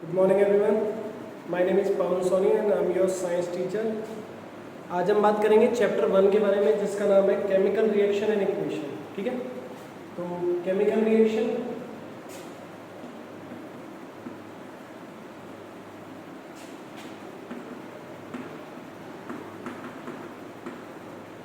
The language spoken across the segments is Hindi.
Good morning everyone. My name is Pawan Soni and I'm your science teacher. आज हम बात करेंगे चैप्टर 1 के बारे में जिसका नाम है केमिकल रिएक्शन एंड इक्वेशन. ठीक है, तो केमिकल रिएक्शन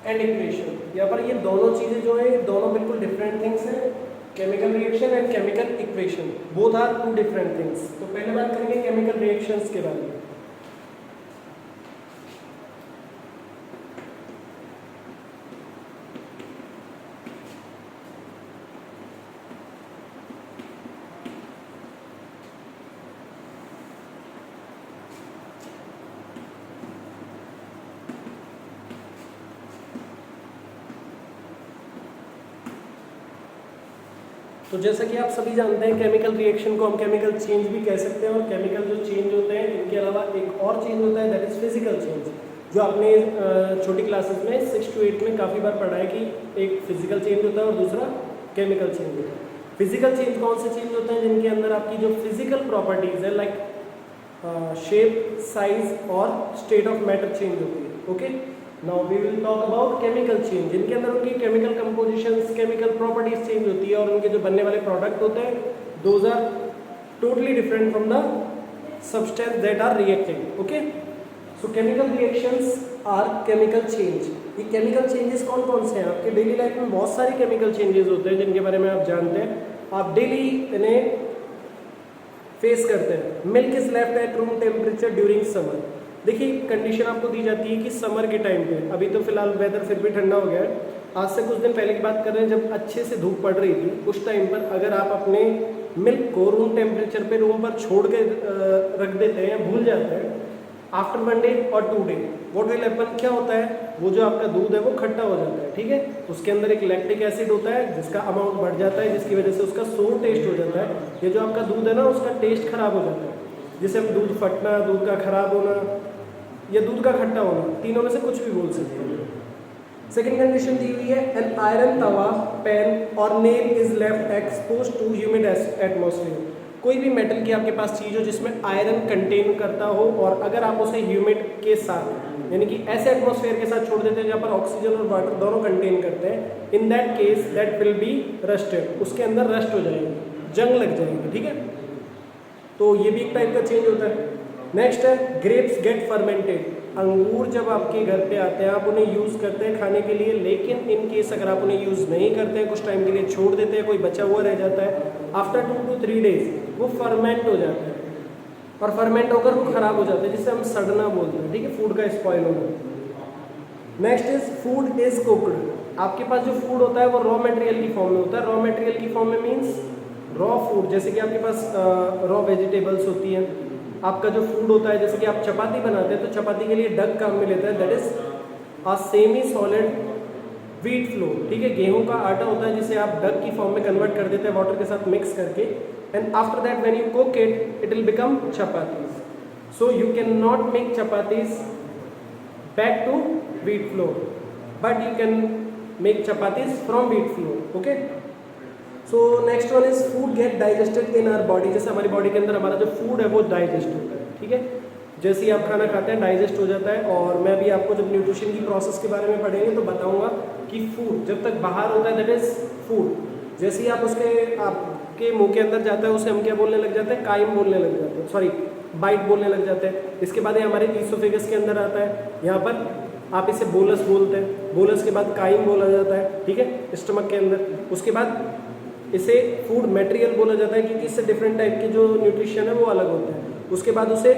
एंड इक्वेशन, यहाँ पर ये दोनों चीज़ें जो है दोनों बिल्कुल डिफरेंट थिंग्स हैं. Chemical reaction and chemical equation both are two different things. तो पहले बात करेंगे केमिकल रिएक्शंस के बारे में. तो जैसा कि आप सभी जानते हैं केमिकल रिएक्शन को हम केमिकल चेंज भी कह सकते हैं, और केमिकल जो चेंज होते हैं इनके अलावा एक और चेंज होता है दैट इज़ फिजिकल चेंज, जो आपने छोटी क्लासेस में 6 to 8 में काफ़ी बार पढ़ा है कि एक फिजिकल चेंज होता है और दूसरा केमिकल चेंज होता है. फिजिकल चेंज कौन से चेंज होते हैं? जिनके अंदर आपकी जो फिजिकल प्रॉपर्टीज़ है लाइक शेप, साइज और स्टेट ऑफ मैटर चेंज होती है. Okay, now we will talk about chemical change, जिनके अंदर उनकी chemical compositions, chemical properties change होती है और उनके जो बनने वाले प्रोडक्ट होते हैं those are totally different from the substance that are reacting. Okay, so chemical reactions are chemical change. ये केमिकल चेंजेस कौन कौन से हैं? आपके डेली लाइफ में बहुत सारे केमिकल चेंजेस होते हैं जिनके बारे में आप जानते हैं, आप डेली इन्हें फेस करते हैं. Milk is left at room temperature during summer. देखिए, कंडीशन आपको दी जाती है कि समर के टाइम पे, अभी तो फिलहाल वेदर फिर भी ठंडा हो गया है, आज से कुछ दिन पहले की बात कर रहे हैं जब अच्छे से धूप पड़ रही थी, उस टाइम पर अगर आप अपने मिल्क को रूम टेम्परेचर पे रूम पर छोड़ के रख देते हैं या भूल जाते हैं, आफ्टर 1 day और 2 day व्हाट विल हैपन, क्या होता है, वो जो आपका दूध है वो खट्टा हो जाता है. ठीक है, उसके अंदर एक लैक्टिक एसिड होता है जिसका अमाउंट बढ़ जाता है, जिसकी वजह से उसका सोर टेस्ट हो जाता है. ये जो आपका दूध है ना उसका टेस्ट खराब हो जाता है, जिसे हम दूध फटना, दूध का खराब होना या दूध का खट्टा होना, तीनों में से कुछ भी बोल सकते हैं. सेकेंड कंडीशन दी हुई है एन आयरन तवा, पैन और nail is left expose to humid atmosphere. कोई भी मेटल की आपके पास चीज़ हो जिसमें आयरन कंटेन करता हो और अगर आप उसे ह्यूमिड के साथ यानी कि ऐसे एटमॉस्फेयर के साथ छोड़ देते हैं जहाँ पर ऑक्सीजन और वाटर दोनों कंटेन करते हैं, in that case that will B rusted. उसके अंदर रस्ट हो जाएगी, जंग लग जाएगी. ठीक है, तो ये भी एक टाइप का चेंज होता है. नेक्स्ट है ग्रेप्स गेट फर्मेंटेड. अंगूर जब आपके घर पे आते हैं आप उन्हें यूज़ करते हैं खाने के लिए, लेकिन इन केस अगर आप उन्हें यूज़ नहीं करते हैं, कुछ टाइम के लिए छोड़ देते हैं, कोई बचा हुआ रह जाता है, आफ्टर 2 to 3 days वो फर्मेंट हो जाता है और फर्मेंट होकर वो ख़राब हो जाता है, जिससे हम सड़ना बोलते हैं. ठीक है, फूड का स्पॉइल होना. Next is food is cooked. आपके पास जो फूड होता है वो रॉ मटेरियल की फॉर्म में होता है. रॉ मटेरियल की फॉर्म में मीन्स रॉ फूड, जैसे कि आपके पास रॉ वेजिटेबल्स होती हैं. आपका जो फूड होता है, जैसे कि आप चपाती बनाते हैं तो चपाती के लिए डग काम में लेता है, that is a semi solid wheat flour. ठीक है, गेहूं का आटा होता है जिसे आप डग की फॉर्म में कन्वर्ट कर देते हैं वाटर के साथ मिक्स करके, and after that when you cook it it will become chapatis. So you can not make chapatis back to wheat flour, but you can make chapatis from wheat flour. Okay, so next one is food get digested in our body. जैसे हमारी बॉडी के अंदर हमारा जो फूड है वो डाइजेस्ट होता है. ठीक है, जैसे ही आप खाना खाते हैं डाइजेस्ट हो जाता है, और मैं भी आपको जब न्यूट्रिशन की प्रोसेस के बारे में पढ़ेंगे तो बताऊंगा कि फूड जब तक बाहर होता है दैट इज फूड, जैसे ही आप उसके आपके मुंह के अंदर जाता है उसे हम क्या बोलने लग जाते हैं, काइम बोलने लग जाते हैं, सॉरी बाइट बोलने लग जाते हैं. इसके बाद ये हमारे ईसोफेगस के अंदर आता है, यहाँ पर आप इसे बोलस बोलते हैं, बोलस के बाद काइम बोला जाता है. ठीक है, स्टमक के अंदर, उसके बाद इसे फूड मटेरियल बोला जाता है क्योंकि इससे डिफरेंट टाइप के जो न्यूट्रिशन है वो अलग होते हैं. उसके बाद उसे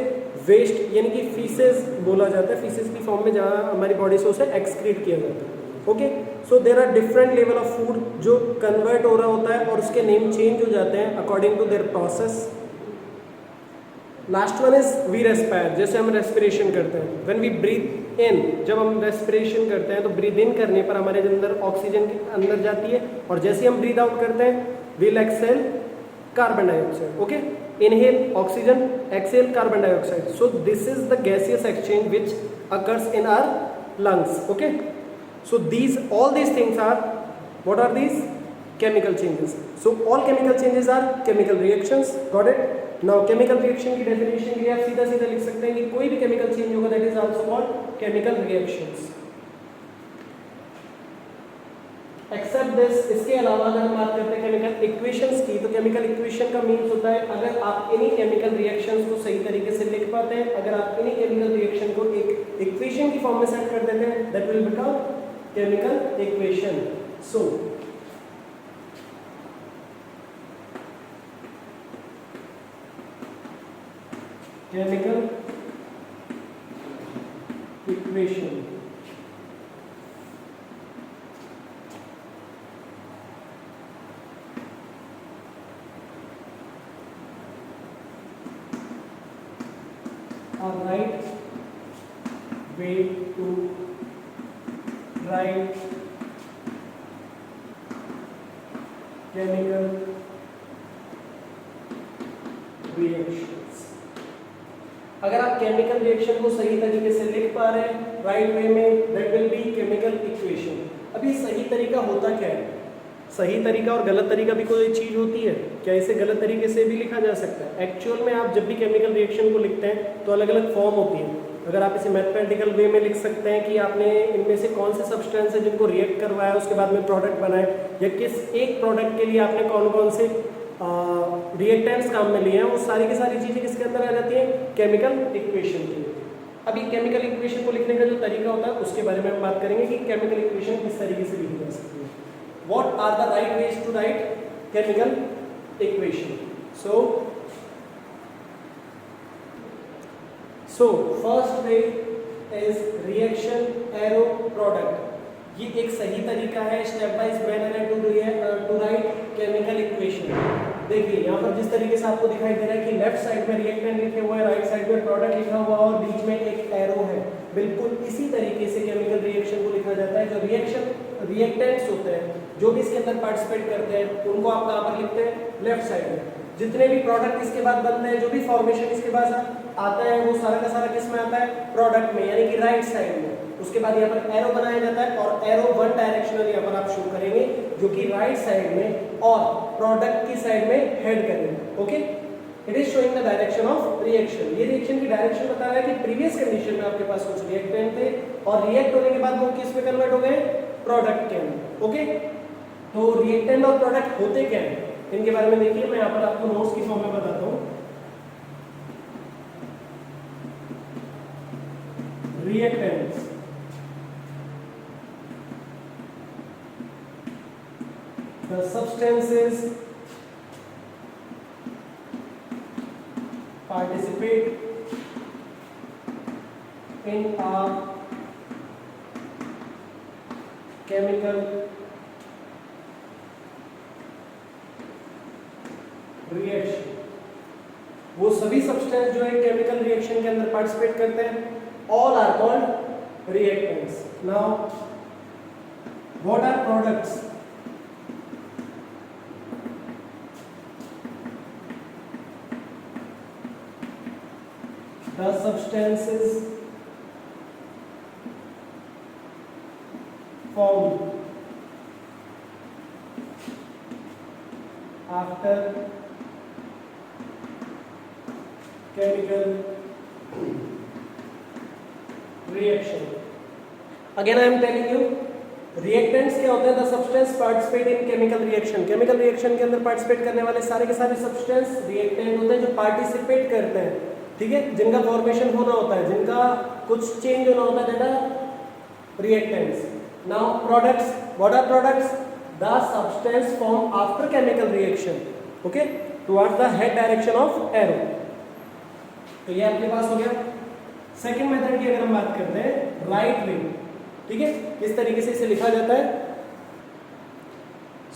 वेस्ट यानी कि फीसेस बोला जाता है, फीसेस की फॉर्म में जहाँ हमारी बॉडी से उसे एक्सक्रीट किया जाता है. Okay, so there are different level of food जो कन्वर्ट हो रहा होता है और उसके नेम चेंज हो जाते हैं according to their process. Last one is we respire. जैसे हम रेस्पिरेशन करते हैं, व्हेन वी ब्रीथ इन, जब हम रेस्पिरेशन करते हैं तो ब्रीथ इन करने पर हमारे अंदर ऑक्सीजन अंदर जाती है, और जैसे हम ब्रीथ आउट करते हैं we'll exhale carbon dioxide. Okay, inhale oxygen, exhale carbon dioxide. So this is the gaseous exchange which occurs in our lungs. Okay, so these all these things are, what are these? chemical changes. So all chemical changes are chemical reactions. Got it? Now chemical reaction की definition के लिए आप सीधा सीधा लिख सकते हैं कि कोई भी chemical change होगा that is also called chemical reactions. Except this, इसके अलावा अगर हम बात करते हैं केमिकल इक्वेशंस की, तो केमिकल इक्वेशन का मीन्स होता है अगर आप इन्हीं केमिकल रिएक्शंस को सही तरीके से लिख पाते हैं, अगर आप इन्हीं केमिकल रिएक्शन को एक इक्वेशन की फॉर्म में सेट कर देते हैं, that will become chemical equation. So chemical equation a right way to write chemical reactions. अगर आप केमिकल रिएक्शन को सही तरीके से लिख पा रहे हैं राइट वे में, that will be chemical equation. अभी सही तरीका होता क्या है? सही तरीका और गलत तरीका भी कोई चीज़ होती है क्या? इसे गलत तरीके से भी लिखा जा सकता है. एक्चुअल में आप जब भी केमिकल रिएक्शन को लिखते हैं तो अलग अलग फॉर्म होती है. अगर आप इसे मैथमेटिकल वे में लिख सकते हैं कि आपने इनमें से कौन से सब्सटेंस है जिनको रिएक्ट करवाया उसके बाद में प्रोडक्ट बनाए, या किस एक प्रोडक्ट के लिए आपने कौन कौन से रिएक्टेंट्स काम में लिए हैं, वो सारी की सारी चीज़ें किसके अंदर आ जाती हैं? केमिकल इक्वेशन के. अभी केमिकल इक्वेशन को लिखने का जो तरीका होता है उसके बारे में हम बात करेंगे कि केमिकल इक्वेशन किस तरीके से लिखी जा सकती है. What are the right ways to write chemical equation? So first way is reaction arrow product. ये एक सही तरीका है, स्टेप बाय मैनर है टू राइट केमिकल इक्वेशन. देखिए यहाँ पर जिस तरीके से आपको दिखाई दे रहा है कि लेफ्ट साइड में रिएक्टेंट लिखे हुए हैं, राइट साइड में प्रोडक्ट लिखा हुआ है और बीच में एक एरो है. बिल्कुल इसी तरीके से केमिकल रिएक्शन को लिखा जाता है. जो रिएक्टेंट्स होते हैं जो भी इसके अंदर पार्टिसिपेट करते हैं उनको आप कहाँ पर लिखते हैं? लेफ्ट साइड में. जितने भी प्रोडक्ट इसके बाद बनते हैं, जो भी फॉर्मेशन इसके बाद आता है, वो सारा का सारा किस में आता है? प्रोडक्ट में, यानी कि राइट साइड में. उसके बाद यहाँ पर एरो बनाया जाता है और एरो वन डायरेक्शनल यहाँ पर आप शो करेंगे जो कि राइट साइड में और प्रोडक्ट की साइड में हेड करेंगे. Okay, it is showing the direction of reaction. ये रिएक्शन की डायरेक्शन बता रहा है कि प्रीवियस कंडीशन में आपके पास कुछ रिएक्टेंट थे और रिएक्ट होने के बाद वो किस में कन्वर्ट हो गए? प्रोडक्ट के अंदर. ओके, तो रिएक्टेंट और प्रोडक्ट होते क्या है इनके बारे में देखिए. मैं यहाँ पर आपको नोट्स की फॉर्म में बताता हूँ. Reactants the substances participate in a chemical reaction. वो सभी सब्सटेंस जो है केमिकल रिएक्शन के अंदर पार्टिसिपेट करते हैं. All are called reactants. Now what are products? The substances formed after chemical reaction. Again I am telling you, reactants क्या होते हैं? The substance participate in chemical reaction. Chemical reaction के अंदर पार्टिसिपेट करने वाले सारे के सारे सब्सटेंस रिएक्टेंट होते हैं जो पार्टिसिपेट करते हैं. ठीक है, जिनका फॉर्मेशन होना होता है, जिनका कुछ चेंज होना होता है, that reactants. Now products, what are products? The substance form after chemical reaction. Okay, towards the head direction of arrow. तो ये अपने पास हो गया. सेकंड मेथड की अगर हम बात करते हैं, राइट वे. ठीक है, इस तरीके से इसे लिखा जाता है.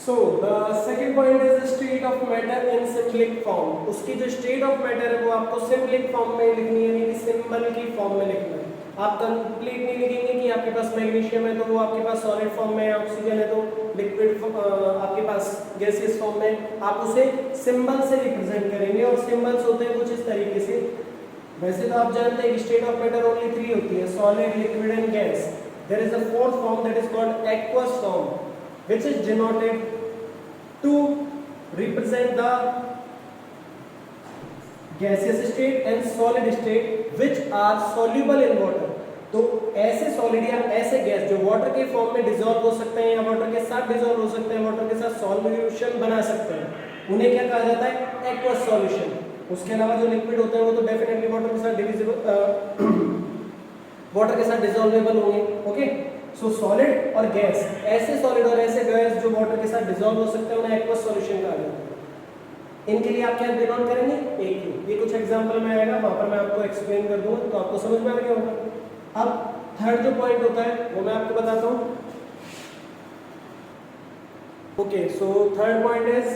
So the second point is the state of matter in symbolic form. उसकी जो state of matter है वो आपको symbolic form में लिखनी है, यानी कि सिंबल की फॉर्म में लिखना है. आप कंप्लीट नहीं लिखेंगे कि आपके पास मैग्नीशियम है तो वो आपके पास सॉलिड फॉर्म में, ऑक्सीजन है तो लिक्विड आपके पास गैसियस फॉर्म में. आप उसे सिंबल से रिप्रेजेंट करेंगे और सिंबल्स होते हैं कुछ इस तरीके से. वैसे तो आप जानते हैं कि स्टेट ऑफ मैटर ओनली 3 होती है, solid, liquid and gas. There is a fourth form that is called aqueous form, which is denoted to represent the gaseous state and solid state which are soluble in water. तो ऐसे सॉलिड या ऐसे गैस जो वाटर के फॉर्म में डिसॉल्व हो सकते हैं या वाटर के साथ डिसॉल्व हो सकते हैं, वाटर के साथ सॉल्यूशन बना सकते हैं, उन्हें क्या कहा जाता है? Aqueous solution. उसके अलावा जो लिक्विड होते हैं वो तो डेफिनेटली वाटर के साथ डिविजिबल वाटर के साथ डिसॉल्वेबल होंगे। ओके, सो सॉलिड और गैस, ऐसे सॉलिड और ऐसे गैस जो वाटर के साथ डिसॉल्व हो सकते हैं उन्हें एक्वस सॉल्यूशन कहा जाता है। इनके लिए आप क्या डिनोट करेंगे? एक। ये कुछ एग्जांपल में आएगा, वहां पर मैं आपको एक्सप्लेन कर दूंगा तो आपको समझ में आ गया होगा। अब थर्ड जो पॉइंट होता है वो मैं आपको बताता हूं। Okay, so third point is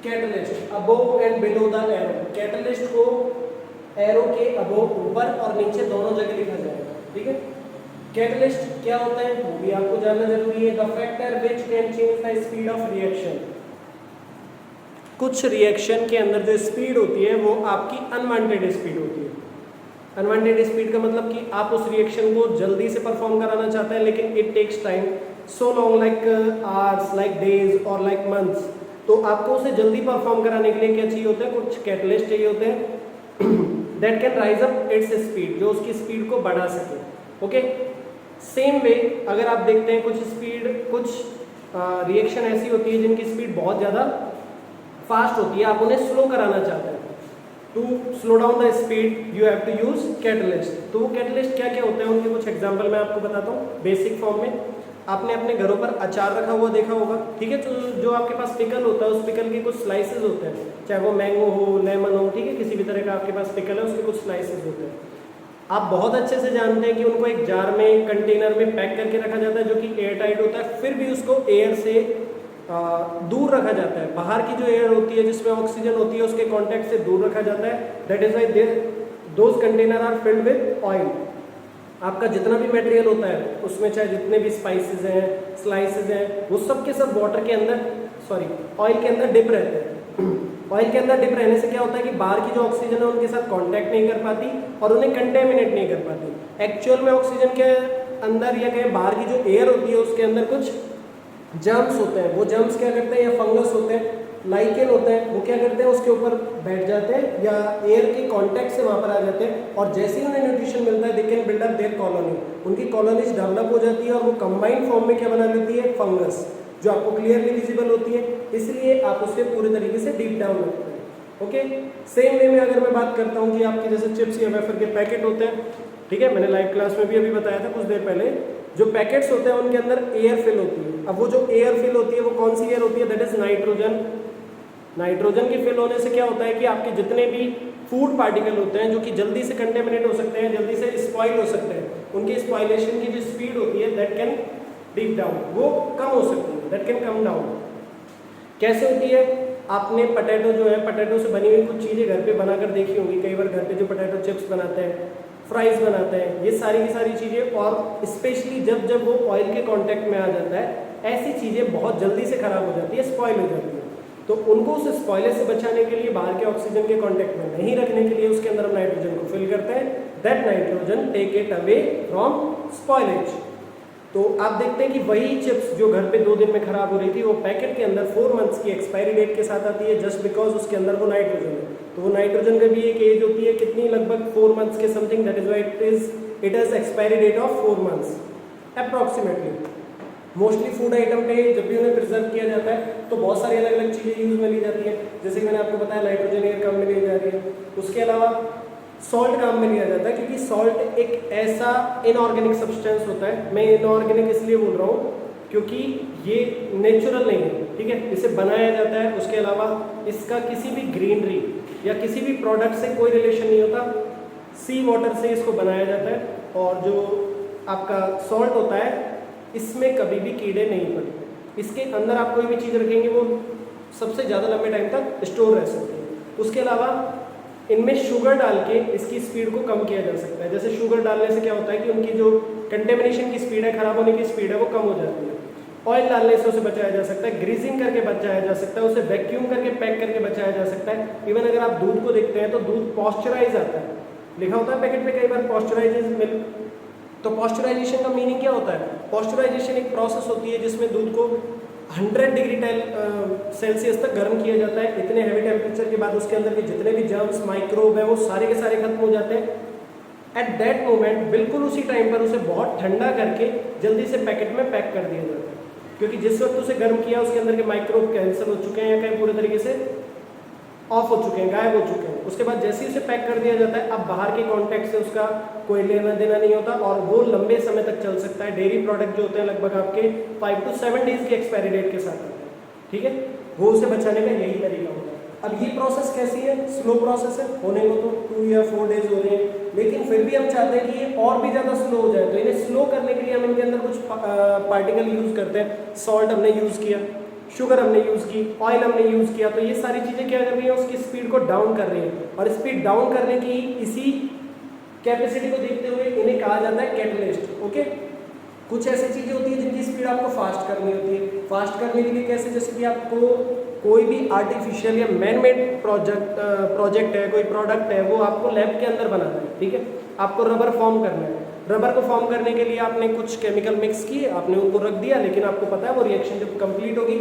catalyst above and below the arrow. Catalyst को एरो के अबोव, ऊपर और नीचे दोनों जगह लिखा जाएगा, ठीक है। कैटलिस्ट क्या होता है वो भी आपको जानना जरूरी है। The factor which can change the speed of reaction. कुछ रिएक्शन के अंदर जो स्पीड होती है वो आपकी अनवांटेड स्पीड होती है। अनवांटेड स्पीड का मतलब कि आप उस रिएक्शन को जल्दी से परफॉर्म कराना चाहते हैं लेकिन it takes time so long, like hours, like days और लाइक मंथ्स। तो आपको उसे जल्दी परफॉर्म कराने के लिए क्या चाहिए होता है? कुछ कैटलिस्ट चाहिए होते हैं that can rise up its speed, जो उसकी स्पीड को बढ़ा सके। ओके, सेम वे अगर आप देखते हैं कुछ रिएक्शन ऐसी होती है जिनकी स्पीड बहुत ज़्यादा फास्ट होती है, आप उन्हें स्लो कराना चाहते हैं। To slow down the speed you have to use catalyst. तो वो कैटलिस्ट क्या क्या होते हैं उनके कुछ एग्जांपल मैं आपको बताता हूँ बेसिक फॉर्म में। आपने अपने घरों पर अचार रखा हुआ देखा होगा, ठीक है। तो जो आपके पास पिकल होता है उस पिकल के कुछ स्लाइसेस होते हैं, चाहे वो मैंगो हो, लेमन हो, ठीक है, किसी भी तरह का आपके पास पिकल है उसके कुछ स्लाइसेस होते हैं। आप बहुत अच्छे से जानते हैं कि उनको एक जार में, कंटेनर में पैक करके रखा जाता है जो कि एयर टाइट होता है, फिर भी उसको एयर से दूर रखा जाता है। बाहर की जो एयर होती है जिसमें ऑक्सीजन होती है उसके कांटेक्ट से दूर रखा जाता है। That is why those container are filled with oil. आपका जितना भी मटेरियल होता है उसमें चाहे जितने भी स्पाइसेस हैं, स्लाइसेस हैं, वो सब के सब वाटर के अंदर, ऑयल के अंदर डिप रहते हैं। ऑयल के अंदर डिप रहने से क्या होता है कि बाहर की जो ऑक्सीजन है उनके साथ कांटेक्ट नहीं कर पाती और उन्हें कंटेमिनेट नहीं कर पाती। एक्चुअल में ऑक्सीजन के अंदर या कहीं बाहर की जो एयर होती है उसके अंदर कुछ जर्म्स होते हैं। वो जर्म्स क्या करते हैं, या फंगस होते हैं, लाइकेन होते हैं, वो क्या करते हैं उसके ऊपर बैठ जाते हैं या एयर के कांटेक्ट से वहाँ पर आ जाते हैं और जैसे ही उन्हें न्यूट्रिशन मिलता है they can build up their colony. उनकी कॉलोनीज डेवलप हो जाती है और वो कंबाइंड फॉर्म में क्या बना लेती है? फंगस, जो आपको क्लियरली विजिबल होती है। इसलिए आप उसे पूरे तरीके से डीप डाउन रखते हैं। ओके, सेम वे में अगर मैं बात करता हूँ कि आपके जैसे चिप्स या वेफर के पैकेट होते हैं, ठीक है, मैंने लाइव क्लास में भी अभी बताया था कुछ देर पहले, जो पैकेट्स होते हैं उनके अंदर एयर फिल होती है। अब वो जो एयर फिल होती है वो कौन सी एयर होती है? That is nitrogen. नाइट्रोजन के फिल होने से क्या होता है कि आपके जितने भी फूड पार्टिकल होते हैं जो कि जल्दी से कंटेमिनेट हो सकते हैं, जल्दी से स्पॉइल हो सकते हैं, उनकी स्पॉइलेशन की जो स्पीड होती है दैट कैन डीप डाउन, वो कम हो सकती है, दैट कैन कम डाउन। कैसे होती है? आपने पटेटो जो है, पटेटो से बनी हुई कुछ चीज़ें घर पे बनाकर देखी होंगी। कई बार घर पे जो पटेटो चिप्स बनाते हैं, फ्राइज बनाते हैं, ये सारी की सारी चीज़ें, और स्पेशली जब वो ऑयल के कांटेक्ट में आ जाता है ऐसी चीज़ें बहुत जल्दी से खराब हो जाती है, स्पॉइल हो जाती है। तो उनको उस स्पॉइलर से बचाने के लिए, बाहर के ऑक्सीजन के कांटेक्ट में नहीं रखने के लिए उसके अंदर हम नाइट्रोजन को फिल करते हैं। That nitrogen take it away from spoilage. तो आप देखते हैं कि वही चिप्स जो घर पे 2 दिन में खराब हो रही थी वो पैकेट के अंदर 4 मंथ्स की एक्सपायरी डेट के साथ आती है, जस्ट बिकॉज उसके अंदर वो नाइट्रोजन है। तो वो नाइट्रोजन का भी एक एज होती है कितनी, लगभग 4 मंथ्स के something. That is why it has expiry date of 4 months approximately. Mostly food item पे जब भी उन्हें प्रिजर्व किया जाता है तो बहुत सारी अलग अलग चीज़ें यूज में ली जाती है, जैसे कि मैंने आपको बताया नाइट्रोजन एयर काम में ली जा रही है। उसके अलावा सॉल्ट काम में लिया जाता है क्योंकि सॉल्ट एक ऐसा इनऑर्गेनिक सब्सटेंस होता है। मैं इनऑर्गेनिक इसलिए बोल रहा हूँ क्योंकि ये नेचुरल नहीं है, ठीक है, इसे बनाया जाता है। उसके अलावा इसका किसी भी ग्रीनरी या किसी भी प्रोडक्ट से कोई रिलेशन नहीं होता, सी वाटर से इसको बनाया जाता है। और जो आपका सॉल्ट होता है इसमें कभी भी कीड़े नहीं पड़ते। इसके अंदर आप कोई भी चीज़ रखेंगे वो सबसे ज़्यादा लंबे टाइम तक स्टोर रह सकती है। उसके अलावा इनमें शुगर डाल के इसकी स्पीड को कम किया जा सकता है। जैसे शुगर डालने से क्या होता है कि उनकी जो कंटेमिनेशन की स्पीड है, खराब होने की स्पीड है, वो कम हो जाती है। ऑयल डालने से उसे बचाया जा सकता है, ग्रीजिंग करके बचाया जा सकता है, उसे वैक्यूम करके पैक करके बचाया जा सकता है। इवन अगर आप दूध को देखते हैं तो दूध पॉस्चराइज आता है, लिखा होता है पैकेट पे कई बार पॉस्चराइज मिल्क। तो पॉस्चराइजेशन का मीनिंग क्या होता है? पॉस्चराइजेशन एक प्रोसेस होती है जिसमें दूध को 100 डिग्री सेल्सियस तक गर्म किया जाता है। इतने हैवी टेम्परेचर के बाद उसके अंदर के जितने भी जर्म्स माइक्रोब है वो सारे के सारे खत्म हो जाते हैं। एट दैट मोमेंट बिल्कुल उसी टाइम पर उसे बहुत ठंडा करके जल्दी से पैकेट में पैक कर दिया जाता है, क्योंकि जिस वक्त उसे गर्म किया उसके अंदर के माइक्रोब कैंसिल हो चुके हैं या कहीं पूरे तरीके से ऑफ हो चुके हैं, गायब हो चुके हैं। उसके बाद जैसे ही उसे पैक कर दिया जाता है, अब बाहर के कॉन्टैक्ट से उसका कोई लेना देना नहीं होता और वो लंबे समय तक चल सकता है। डेयरी प्रोडक्ट जो होते हैं लगभग आपके 5 to 7 डेज की एक्सपायरी डेट के साथ आते हैं, ठीक है, वो उसे बचाने का यही तरीका होता है। अब ये प्रोसेस कैसी है, स्लो प्रोसेस है, होने को तो 2 या 4 डेज हो रहे हैं, लेकिन फिर भी हम चाहते हैं कि ये और भी ज़्यादा स्लो हो जाए। तो इन्हें स्लो करने के लिए हम इनके अंदर कुछ पार्टिकल यूज़ करते हैं। सॉल्ट हमने यूज़ किया, शुगर हमने यूज़ की, ऑयल हमने यूज़ किया, तो ये सारी चीज़ें क्या कर रही हैं, उसकी स्पीड को डाउन कर रही हैं। और स्पीड डाउन करने की इसी कैपेसिटी को देखते हुए इन्हें कहा जाता है कैटलिस्ट। ओके, कुछ ऐसी चीज़ें होती हैं जिनकी स्पीड आपको फास्ट करनी होती है। फास्ट करने के लिए कैसे, जैसे कि आपको कोई भी आर्टिफिशियल या मैन मेड प्रोजेक्ट है, कोई प्रोडक्ट है, वो आपको लैब के अंदर बनाना है, ठीक है, आपको रबर फॉर्म करना है। रबर को फॉर्म करने के लिए आपने कुछ केमिकल मिक्स किए, आपने उनको रख दिया, लेकिन आपको पता है वो रिएक्शन जब कंप्लीट होगी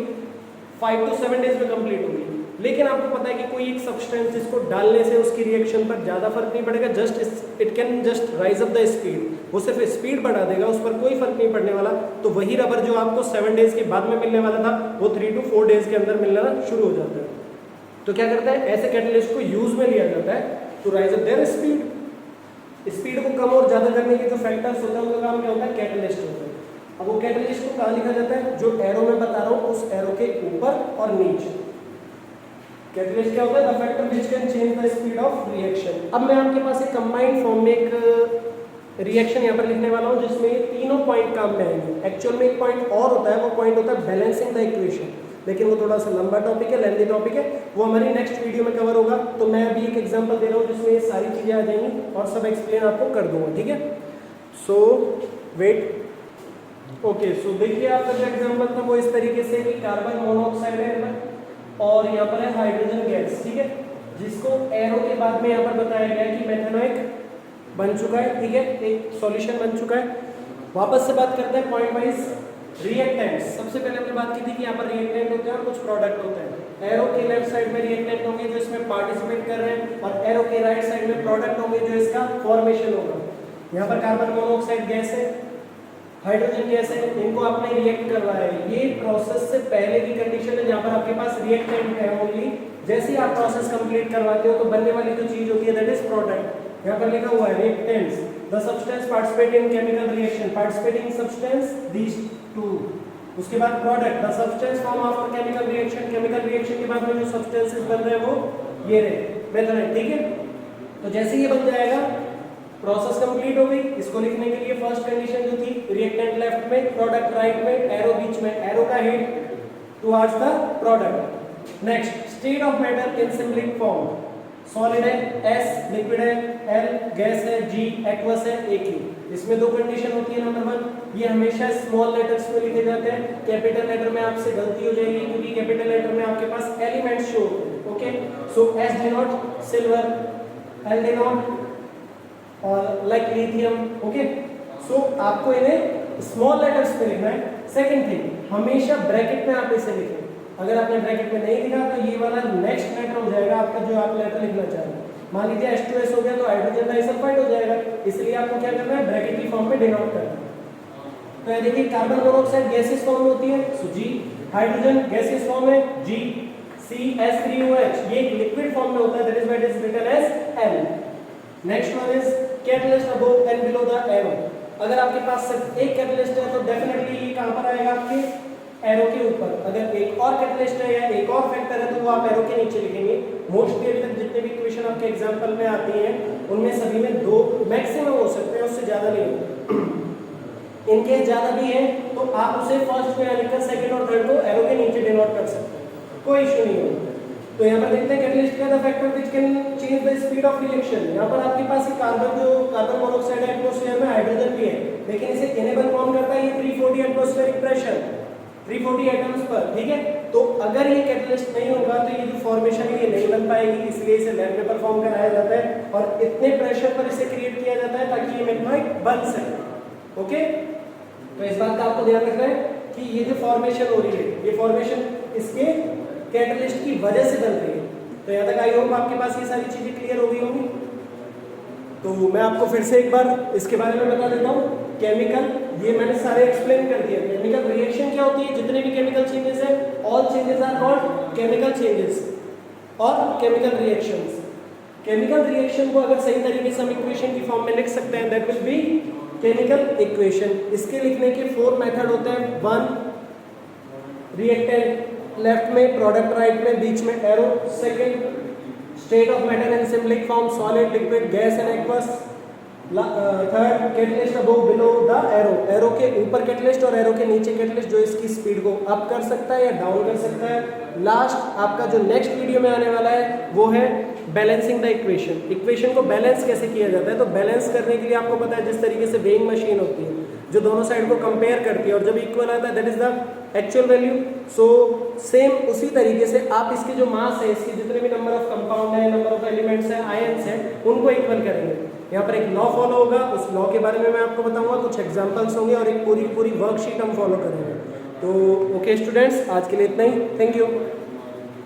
5 to 7 डेज में कंप्लीट होगी। लेकिन आपको पता है कि कोई एक सब्सटेंस जिसको डालने से उसकी रिएक्शन पर ज़्यादा फर्क नहीं पड़ेगा, just it can just rise up the speed, वो सिर्फ स्पीड बढ़ा देगा, उस पर कोई फर्क नहीं पड़ने वाला। तो वही रबर जो आपको 7 डेज के बाद में मिलने वाला था, वो 3 to 4 डेज के अंदर मिलना शुरू हो जाता है। तो क्या करता है, ऐसे कैटलिस्ट को यूज में लिया जाता है to rise up their speed. Speed को कम और ज़्यादा करने के जो फैक्टर्स होते हैं उनका काम क्या होता है, कैटलिस्ट होता है। अब वो कैटलिस्ट को कहाँ लिखा जाता है, जो एरो में बता रहा हूँ उस एरो के ऊपर और नीचे। कैटलिस्ट क्या होता है, the factor which can change the speed of reaction. अब मैं आपके पास एक कंबाइंड फॉर्म में एक रिएक्शन यहाँ पर लिखने वाला हूँ जिसमें ये तीनों पॉइंट काम में आएंगे। एक्चुअल में एक पॉइंट और होता है, वो पॉइंट होता है बैलेंसिंग द इक्वेशन, लेकिन वो थोड़ा सा लंबा टॉपिक है, लेंथी टॉपिक है, वो हमारी नेक्स्ट वीडियो में कवर होगा। तो मैं अभी एक एग्जांपल दे रहा हूँ जिसमें ये सारी चीज़ें आ जाएंगी और सब एक्सप्लेन आपको कर दूंगा, ठीक है। सो वेट, ओके, सो देखिए आपका जो एग्जांपल था वो इस तरीके से कि कार्बन मोनोऑक्साइड है और यहाँ पर है हाइड्रोजन गैस, ठीक है, जिसको एरो के बाद में यहाँ पर बताया गया है कि मेथेनॉइक बन चुका है, ठीक है, एक सॉल्यूशन बन चुका है। वापस से बात करते हैं पॉइंट वाइज रिएक्टेंट्स। सबसे पहले हमने बात की थी कि यहाँ पर रिएक्टेंट होते हैं और कुछ प्रोडक्ट होते हैं। एरो के लेफ्ट साइड में रिएक्टेंट होंगे जो इसमें पार्टिसिपेट कर रहे हैं, और एरो के राइट साइड में प्रोडक्ट होंगे जो इसका फॉर्मेशन होगा। यहाँ पर कार्बन मोनोऑक्साइड गैस है, हाइड्रोजन गैस है, इनको आपने रिएक्ट करना है। ये प्रोसेस से पहले की कंडीशन है जहाँ पर आपके पास रिएक्टेंट है ओनली। जैसे ही आप प्रोसेस कंप्लीट करवाते हो तो बनने वाली जो चीज होती है दैट इज प्रोडक्ट। यहाँ पर लिखा हुआ है reactants, the substance participate in chemical reaction, participating substance these two. उसके बाद product, the substance form after chemical reaction, chemical reaction के बाद में जो सब्सटेंसेस बन रहे हैं वो ये रहे मेथनॉइड, ठीक है। तो जैसे ये बन जाएगा प्रोसेस कंप्लीट हो गई। इसको लिखने के लिए फर्स्ट कंडीशन जो थी रिएक्टेंट लेफ्ट में, प्रोडक्ट राइट में, एरो बीच में, एरो का head towards the product. Next state of matter in symbolic form, solid है, एस लिक्विड है, एल गैस है, जी एक्वस है, एक ही। इसमें दो कंडीशन होती है। नंबर 1, ये हमेशा स्मॉल लेटर्स में लिखे जाते हैं, कैपिटल लेटर में आपसे गलती हो जाएगी क्योंकि कैपिटल लेटर में आपके पास एलिमेंट्स शो होते हैं। Okay, so S denote silver, L denote और लाइक लिथियम। ओके, सो आपको इन्हें स्मॉल लेटर्स में लिखना है। सेकंड थिंग, हमेशा ब्रैकेट में आप इसे लिखें। अगर आपने ब्रैकेट में नहीं लिखा तो ये वाला नेक्स्ट लेटर हो जाएगा आपका जो आप लेटर लिखना चाह रहे हैं। मान लीजिए H2S हो गया तो हाइड्रोजन डाइसल्फाइड हो जाएगा, इसलिए आपको क्या करना है, ब्रैकेट की फॉर्म में डिनोट करना है। तो ये देखिए कार्बन मोनोऑक्साइड गैसेस फॉर्म में होती है, सो G, हाइड्रोजन गैसेस फॉर्म में G, CH3OH, ये एक लिक्विड फॉर्म में होता है, that is why it is written as L। Next one is catalyst above and below the arrow. अगर आपके पास सिर्फ एक कैटलिस्ट है तो डेफिनेटली ये कहां पर आएगा, आपके एरो के ऊपर। अगर एक और कैटलिस्ट है या एक और फैक्टर है तो वो आप एरो के नीचे लिखेंगे। मोस्टली अभी तक जितने भी इक्वेशन आपके एग्जांपल में आती हैं उनमें सभी में 2 मैक्सिमम हो सकते हैं, उससे ज्यादा नहीं होते। इनके ज्यादा भी है तो आप उसे फर्स्ट में लिखकर सेकंड और थर्ड को एरो के नीचे डिनोट कर सकते हैं, कोई इशू नहीं होगा। तो यहाँ पर देखते हैं कैटलिस्ट का the factor which can change the speed of reaction. यहाँ पर आपके पास कार्बन मोनोऑक्साइड है, एटमॉस्फेयर में हाइड्रोजन भी है, लेकिन इसे इनेबल कौन करता है, ये 340 एटमॉस्फेरिक प्रेशर, 340 एटम्स पर, ठीक है। तो अगर ये कैटलिस्ट नहीं होगा तो ये जो फॉर्मेशन है ये नहीं बन पाएगी, इसलिए इसे लैब में परफॉर्म कराया जाता है और इतने प्रेशर पर इसे क्रिएट किया जाता है ताकि ये मेथनॉइड बन सके। ओके, तो इस बात का आपको ध्यान रखना है कि ये जो फॉर्मेशन हो रही है, ये फॉर्मेशन इसके कैटलिस्ट की वजह से बन रही है। तो यहाँ तक आई होप आपके पास ये सारी चीजें क्लियर हो गई होंगी। तो मैं आपको फिर से एक बार इसके बारे में बता देता हूँ। केमिकल, ये मैंने सारे एक्सप्लेन कर दिया। केमिकल रिएक्शन क्या होती है, जितने भी केमिकल चेंजेस है, all changes are called chemical changes और केमिकल रिएक्शंस। केमिकल रिएक्शन को अगर सही तरीके से हम इक्वेशन की फॉर्म में लिख सकते हैं, that will be chemical equation. इसके लिखने के 4 मेथड होते हैं। 1 रिएक्टेंट लेफ्ट में, प्रोडक्ट राइट में, बीच में arrow. Second state of matter in symbolic form, solid, liquid, gas and aqueous. Third catalyst above below the arrow, arrow के ऊपर कैटलिस्ट और एरो के नीचे कैटलिस्ट जो इसकी स्पीड को अप कर सकता है या डाउन कर सकता है। लास्ट आपका जो नेक्स्ट वीडियो में आने वाला है वो है बैलेंसिंग द इक्वेशन। इक्वेशन को बैलेंस कैसे किया जाता है, तो बैलेंस करने के लिए आपको पता है जिस तरीके से वेइंग मशीन होती है जो दोनों साइड को कंपेयर करती है और जब इक्वल आता है that is the actual value. So same उसी तरीके से आप इसके जो मास है, इसके जितने भी नंबर ऑफ कंपाउंड है, नंबर ऑफ एलिमेंट्स है, आयंस है, उनको इक्वल करेंगे। यहाँ पर एक लॉ फॉलो होगा, उस लॉ के बारे में मैं आपको बताऊंगा, कुछ एग्जांपल्स होंगे और एक पूरी वर्कशीट हम फॉलो करेंगे। तो ओके स्टूडेंट्स, आज के लिए इतना ही। Thank you.